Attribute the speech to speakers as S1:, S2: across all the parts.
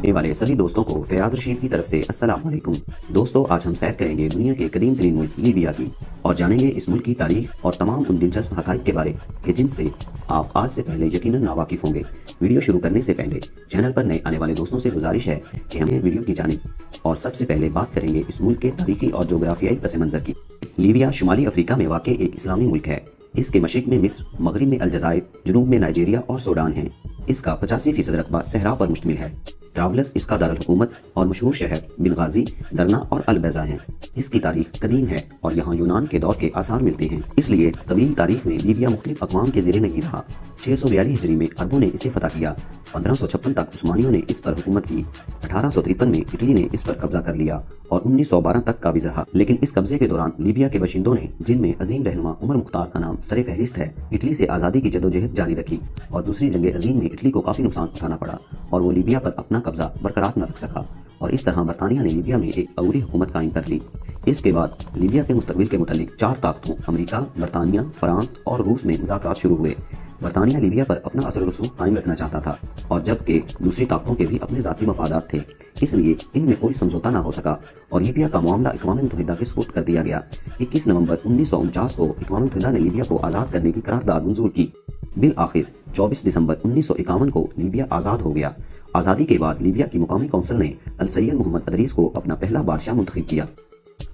S1: देखने वाले सभी दोस्तों को फयाज रशीद की तरफ से अस्सलाम वालेकुम। दोस्तों, आज हम सैर करेंगे दुनिया के कदीम तरीन मुल्क लीबिया की और जानेंगे इस मुल्क की तारीख और तमाम उन दिलचस्प हक़ाइक़ के बारे कि जिनसे आप आज से पहले यकीनन नावाकिफ़ होंगे। वीडियो शुरू करने से पहले चैनल पर नए आने वाले दोस्तों से गुजारिश है कि हमें वीडियो की जानिब और सबसे पहले बात करेंगे इस मुल्क के तारीखी और जोग्राफियाई पस मंज़र की। लीबिया शुमाली अफ्रीका में वाक़ एक इस्लामी मुल्क है। इसके मशरिक़ में मिस्र, मगरिब में अलजायर, जनूब में नाइजीरिया और सूडान है। इसका 85% रकबा सहरा पर मुश्तमिल है। ट्रावलस इसका दारुल हुकूमत और मशहूर शहर बिनगाजी, दरना और अलबैजा हैं। इसकी तारीख कदीम है और यहाँ यूनान के दौर के आसार मिलते हैं। इसलिए तवील तारीख में लीबिया मुख्तलिफ अक़वाम के ज़ेरे नहीं रहा। 642 हिजरी में अरबों ने इसे फतह किया। 1556 तक उस्मानियों ने इस पर हुकूमत की। 1853 में इटली ने इस पर कब्जा कर लिया और 1912 तक काबिज रहा। लेकिन इस कब्जे के दौरान लीबिया के बशिंदों ने, जिनमें अजीम रहनुमा उमर मुख्तार का नाम सरे फहरिस्त है, इटली से आज़ादी की जदोजहद जारी रखी और दूसरी जंग अजीम में इटली को काफ़ी नुकसान उठाना पड़ा और वो लीबिया पर अपना कब्जा बरकरार न रख सका और इस तरह बरतानिया ने लीबिया में एक अबूरी हुकूमत कायम कर ली। इसके बाद लीबिया के मुस्तकबिल के मुतालिक 4 ताकतों अमेरिका, बरतानिया, फ्रांस और रूस में मुज़ाकरात शुरू हुए। बरतानिया लीबिया पर अपना असर रसूख कायम रखना चाहता था और जबकि दूसरी ताकतों के भी अपने ज़ाती मफादात थे, इसलिए इनमें कोई समझौता न हो सका और लीबिया का मामला अक़वाम मुत्तहिदा के सुपुर्द कर दिया गया। 21 नवंबर 1949 को अक़वाम मुत्तहिदा ने लीबिया को आज़ाद करने की करारदाद मंजूर की। बिल आखिर 24 दिसंबर 1951 को लीबिया आज़ाद हो गया। आज़ादी के बाद लीबिया की मुकामी कौंसिल ने अल सैयद मोहम्मद अदरीस को अपना पहला बादशाह मुंतखब किया।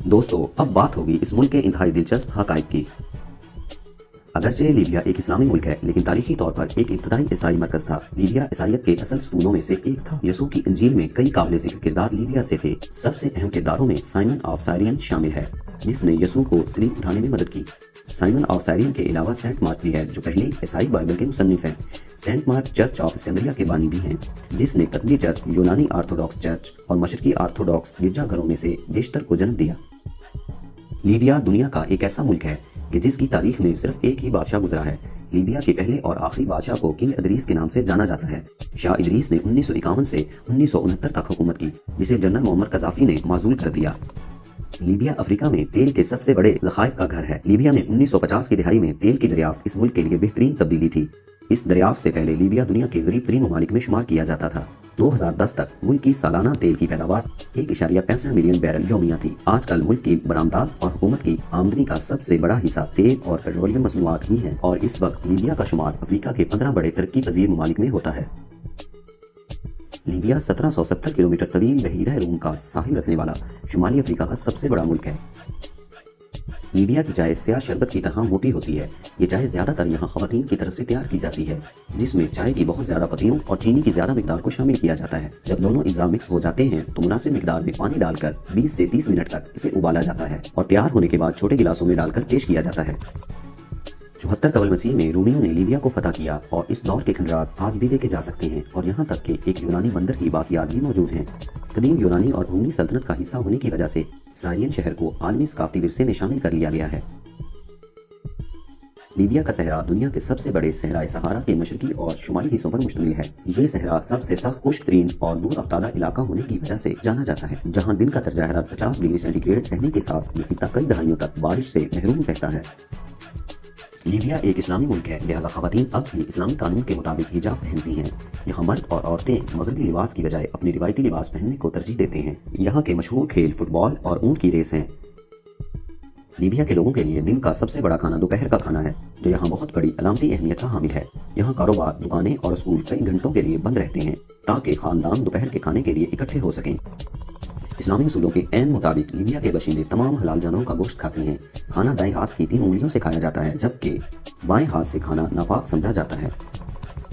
S1: दोस्तों, अब बात होगी इस मुल्क के इंतहाई दिलचस्प हक़ाइक़ की। अगरचे लीबिया एक इस्लामी मुल्क है, लेकिन तारीखी तौर पर एक इब्तदाई ईसाई मरकज़ था। लीबिया ईसाइयत के असल सतूनों में से एक था। यसू की इंजील में कई काबिल ज़िक्र किरदार लीबिया से थे। सबसे अहम किरदारों में साइमन ऑफ साइरियन शामिल है, जिसने यसू को सलीब उठाने में मदद की। साइमन ऑफ साइरियन के अलावा सेंट मार्क भी है, जो पहली ईसाई बाइबल के मुसन्निफ हैं। सेंट मार्क चर्च ऑफ स्कंदरिया के बानी भी हैं, जिसने कतबी चर्च, यूनानी आर्थोडॉक्स चर्च और मशरकी आर्थोडॉक्स गिरजाघरों में से बेशतर को जन्म दिया। लीबिया दुनिया का एक ऐसा मुल्क है कि जिसकी तारीख में सिर्फ एक ही बादशाह गुजरा है। लीबिया के पहले और आखिरी बादशाह को किंग इदरीस के नाम से जाना जाता है। शाह इदरीस ने 1951 से 1969 तक हुकूमत की, जिसे जनरल मोहम्मद कज़ाफ़ी ने माज़ूल कर दिया। लीबिया अफ्रीका में तेल के सबसे बड़े ज़खायर का घर है। लीबिया में 1950 की दिहाई में तेल की दरियाफ्त इस मुल्क के लिए बेहतरीन तब्दीली थी। इस दरियाफ्त से पहले लीबिया दुनिया के गरीब तरीन ममालिक में शुमार किया जाता था। 2010 तक मुल्क की सालाना तेल की पैदावार 1.65 मिलियन बैरल यौमिया थी। आजकल मुल्क की बरामदात और हुकूमत की आमदनी का सबसे बड़ा हिस्सा तेल और पेट्रोलियम मसनूआत ही है और इस वक्त लीबिया का शुमार अफ्रीका के 15 बड़े तरक्की पजीर ममालिक में होता है। लीबिया 1770 किलोमीटर तवील बहीरा रूम का साहिल रखने वाला शुमाली अफ्रीका का सबसे बड़ा मुल्क है। लीबिया की चाय स्याह शरबत की तरह मोटी होती है। ये चाय ज्यादातर यहाँ खवातीन की तरफ से तैयार की जाती है, जिसमें चाय की बहुत ज्यादा पत्तियों और चीनी की ज्यादा मिकदार को शामिल किया जाता है। जब दोनों अज़्ज़ा मिक्स हो जाते हैं तो मुनासिब मिकदार में पानी डालकर 20 से 30 मिनट तक इसे उबाला जाता है और तैयार होने के बाद छोटे गिलासों में डालकर पेश किया जाता है। 74 कबल मसीह में रूमियों ने लीबिया को फतह किया और इस दौर के खंडरात आज भी देखे जा सकते हैं और यहाँ तक कि एक यूनानी बंदर की बाकियात भी मौजूद हैं। कदीम यूनानी और रोमी सल्तनत का हिस्सा होने की वजह से साइरियन शहर को आलमी सकाफती विरसे में शामिल कर लिया गया है। लीबिया का सहरा दुनिया के सबसे बड़े सहराए सहारा के मशरकी और शुमाली हिस्सों पर मुश्तमिल है। ये सहरा सबसे सख्त खुश्क तरीन और दूर अफ्तारा इलाका होने की वजह से जाना जाता है, जहाँ दिन का दर्जा हरारत 50 डिग्री सेंटीग्रेड रहने के साथ ये खित्ता कई दहाइयों तक बारिश से महरूम रहता है। लीबिया एक इस्लामी मुल्क है, लिहाजा खवातीन अब भी इस्लामी कानून के मुताबिक हिजाब पहनती हैं। यहाँ मर्द और औरतें मगरबी लिबास की बजाय अपने रिवायती लिबास पहनने को तरजीह देते हैं। यहाँ के मशहूर खेल फुटबॉल और ऊंट की रेस हैं। लीबिया के लोगों के लिए दिन का सबसे बड़ा खाना दोपहर का खाना है, जो यहाँ बहुत बड़ी अलामती अहमियत का हामिल है। यहाँ कारोबार, दुकानें और स्कूल कई घंटों के लिए बंद रहते हैं ताकि खानदान दोपहर के खाने के लिए इकट्ठे हो सकें। इस्लामी उसूलों के ऐन मुताबिक लीबिया के बशिंदे तमाम हलाल जानवरों का गोश्त खाते हैं। खाना दाएं हाथ की 3 उंगलियों से खाया जाता है, जबकि बाएं हाथ से खाना नापाक समझा जाता है।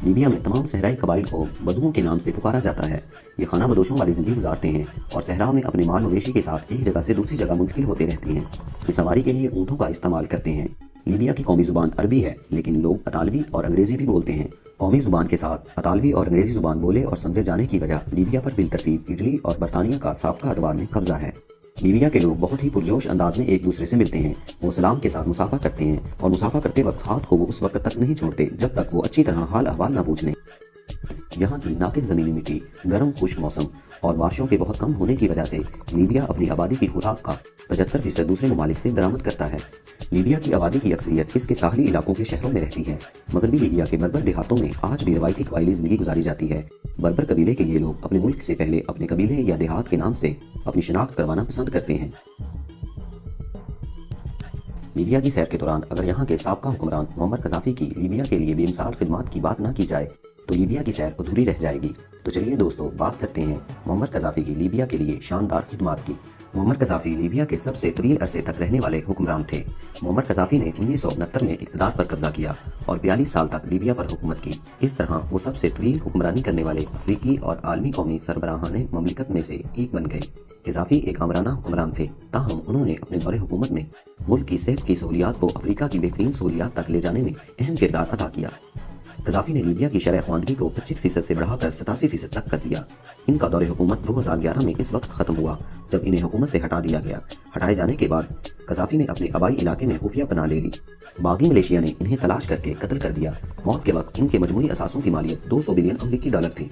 S1: लीबिया में तमाम सहराई कबाइल को बदुओं के नाम से पुकारा जाता है। ये खाना बदोशों वाली जिंदगी गुजारते हैं और सहरा में अपने माल मवेशी के साथ एक जगह से दूसरी जगह मुंतकिल होते रहते हैं। ये सवारी के लिए ऊँटों का इस्तेमाल करते हैं। लीबिया की कौमी जुबान अरबी है, लेकिन लोग अतालवी और अंग्रेजी भी बोलते हैं। कौमी जुबान के साथ अतालवी और अंग्रेजी जुबान बोले और समझे जाने की वजह लीबिया पर बिलतरतीब इटली और बरतानिया का साबका अदवार में कब्जा है। लीबिया के लोग बहुत ही पुरजोश अंदाज में एक दूसरे से मिलते हैं। वो सलाम के साथ मुसाफा करते हैं और मुसाफा करते वक्त हाथ को वो उस वक्त तक नहीं छोड़ते जब तक वो अच्छी तरह हाल अहवाल न पूछ लें। यहाँ की नाकिस ज़मीनी मिट्टी, गर्म खुश्क मौसम और बारिशों के बहुत कम होने की वजह से लीबिया अपनी आबादी की खुराक का 75% दूसरे ममालिक से दरामद करता है। लीबिया की आबादी की अक्सरियत इसके साहली इलाकों के शहरों में रहती है। मगरबी लीबिया के बर्बर देहातों में आज भी रवायती कबायली जिंदगी गुजारी जाती है। بربر قبیلے کے یہ لوگ اپنے ملک سے پہلے اپنے قبیلے یا دیہات کے نام سے اپنی شناخت کروانا پسند کرتے ہیں۔ لیبیا کی سیر کے دوران اگر یہاں کے سابقہ حکمران معمر قذافی کی لیبیا کے لیے بے مثال خدمات کی بات نہ کی جائے تو لیبیا کی سیر ادھوری رہ جائے گی۔ تو چلیے دوستو بات کرتے ہیں معمر قذافی کی لیبیا کے لیے شاندار خدمات کی۔ معمر قذافی لیبیا کے سب سے طویل عرصے تک رہنے والے حکمران تھے۔ معمر قذافی نے 1969 میں اقتدار پر قبضہ کیا اور 42 سال تک لیبیا پر حکومت کی۔ اس طرح وہ سب سے طویل حکمرانی کرنے والے افریقی اور عالمی قومی سربراہان مملکت میں سے ایک بن گئے۔ قذافی ایک آمرانہ حکمران تھے، تاہم انہوں نے اپنے دور حکومت میں ملک کی صحت کی سہولیات کو افریقہ کی بہترین سہولیات تک لے جانے میں اہم کردار ادا کیا۔ قذافی نے لیبیا کی شرح خواندگی کو 25% سے بڑھا کر 87% تک کر دیا۔ ان کا دور حکومت 2011 میں اس وقت ختم ہوا جب انہیں حکومت سے ہٹا دیا گیا۔ ہٹائے جانے کے بعد قذافی نے اپنے آبائی علاقے میں خفیہ پناہ لے لی۔ باغی ملیشیا نے انہیں تلاش کر کے قتل کر دیا۔ موت کے وقت ان کے مجموعی اثاثوں کی مالیت 200 بلین امریکی ڈالر تھی۔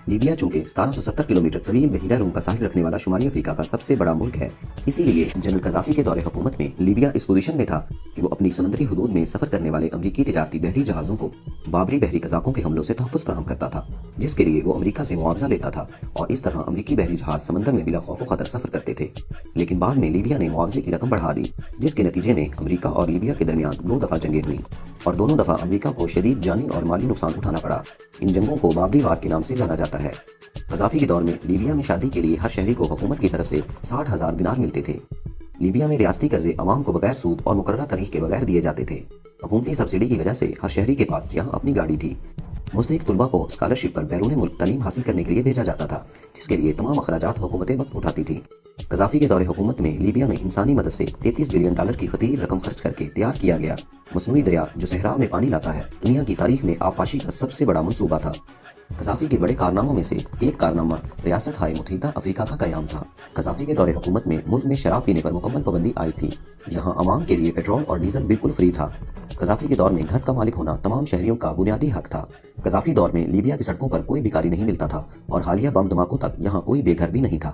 S1: لیبیا چونکہ 1770 کلومیٹر طویل بحیرہ روم کا ساحل رکھنے والا شمالی افریقہ کا سب سے بڑا ملک ہے، اسی لیے جنرل قذافی کے دور حکومت میں لیبیا اس پوزیشن میں تھا کہ وہ اپنی سمندری حدود میں سفر کرنے والے امریکی تجارتی بحری جہازوں کو بابری بحری قزاقوں کے حملوں سے تحفظ فراہم کرتا تھا، جس کے لیے وہ امریکہ سے معاوضہ لیتا تھا، اور اس طرح امریکی بحری جہاز سمندر میں بلا خوف و خطر سفر کرتے تھے۔ لیکن بعد میں لیبیا نے معاوضے کی رقم بڑھا دی، جس کے نتیجے میں امریکہ اور لیبیا کے درمیان 2 دفعہ جنگیں ہوئیں، اور دونوں دفعہ امریکہ کو شدید جانی اور مالی نقصان اٹھانا پڑا۔ ان جنگوں کو بابری وار کے نام سے جانا جاتا ہے۔ قذافی کے دور میں لیبیا میں شادی کے لیے ہر شہری کو حکومت کی طرف سے 60,000 دینار ملتے تھے۔ لیبیا میں ریاستی قرضے عوام کو بغیر سود اور مقررہ تاریخ کے بغیر دیے جاتے تھے۔ حکومتی سبسڈی کی وجہ سے ہر شہری کے پاس یہاں اپنی گاڑی تھی۔ مستحق طلباء کو اسکالرشپ پر بیرون ملک تعلیم حاصل کرنے کے لیے بھیجا جاتا تھا، جس کے لیے تمام اخراجات حکومت وقت اٹھاتی تھی۔ قذافی کے دور حکومت میں لیبیا میں انسانی مدد سے 33 بلین ڈالر کی خطیر رقم خرچ کر کے تیار کیا گیا مصنوعی دریا جو صحرا میں پانی لاتا ہے، دنیا کی تاریخ میں آبپاشی کا سب سے بڑا منصوبہ تھا۔ قذافی کے بڑے کارناموں میں سے ایک کارنامہ ریاست ہائے متحدہ افریقہ کا قیام تھا۔ قذافی کے دور حکومت میں ملک میں شراب پینے پر مکمل پابندی عائد تھی، جہاں عوام کے لیے پیٹرول اور ڈیزل بالکل فری تھا۔ قذافی کے دور میں گھر کا مالک ہونا تمام شہریوں کا بنیادی حق تھا۔ قذافی دور میں لیبیا کی سڑکوں پر کوئی بھکاری نہیں ملتا تھا، اور حالیہ بم دھماکوں تک یہاں کوئی بے گھر بھی نہیں تھا۔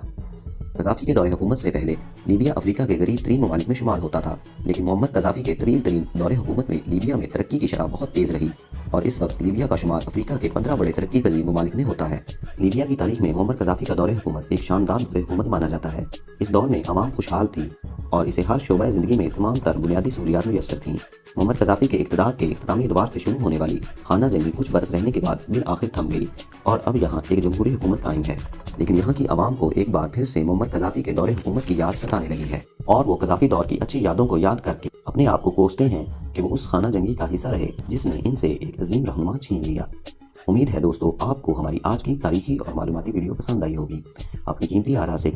S1: قذافی کے دور حکومت سے پہلے لیبیا افریقہ کے غریب ترین ممالک میں شمار ہوتا تھا، لیکن معمر قذافی کے طویل ترین دور حکومت میں لیبیا میں ترقی کی شرح بہت تیز رہی، اور اس وقت لیبیا کا شمار افریقہ کے 15 بڑے ترقی پذیر ممالک میں ہوتا ہے۔ لیبیا کی تاریخ میں معمر قذافی کا دور حکومت ایک شاندار دور حکومت مانا جاتا ہے۔ اس دور میں عوام خوشحال تھی اور اسے ہر شعبہ زندگی میں تمام تر بنیادی سہولیات میسر تھیں۔ معمر قذافی کے اقتدار کے اختتامی ادوار سے شروع ہونے والی خانہ جنگی کچھ برس رہنے کے بعد بالآخر تھم گئی، اور اب یہاں ایک جمہوری حکومت قائم ہے۔ لیکن یہاں کی عوام کو ایک بار پھر سے معمر قذافی کے دور حکومت کی یاد ستانے لگی ہے، اور وہ قذافی دور کی اچھی یادوں کو یاد کر کے اپنے آپ کو کوستے ہیں کہ وہ اس خانہ جنگی کا حصہ رہے جس نے ان سے ایک عظیم رہنما چھین لیا۔ امید ہے دوستو آپ کو ہماری آج کی تاریخی اور معلوماتی ویڈیو پسند آئی ہوگی۔ اپنی قیمتی آراء سے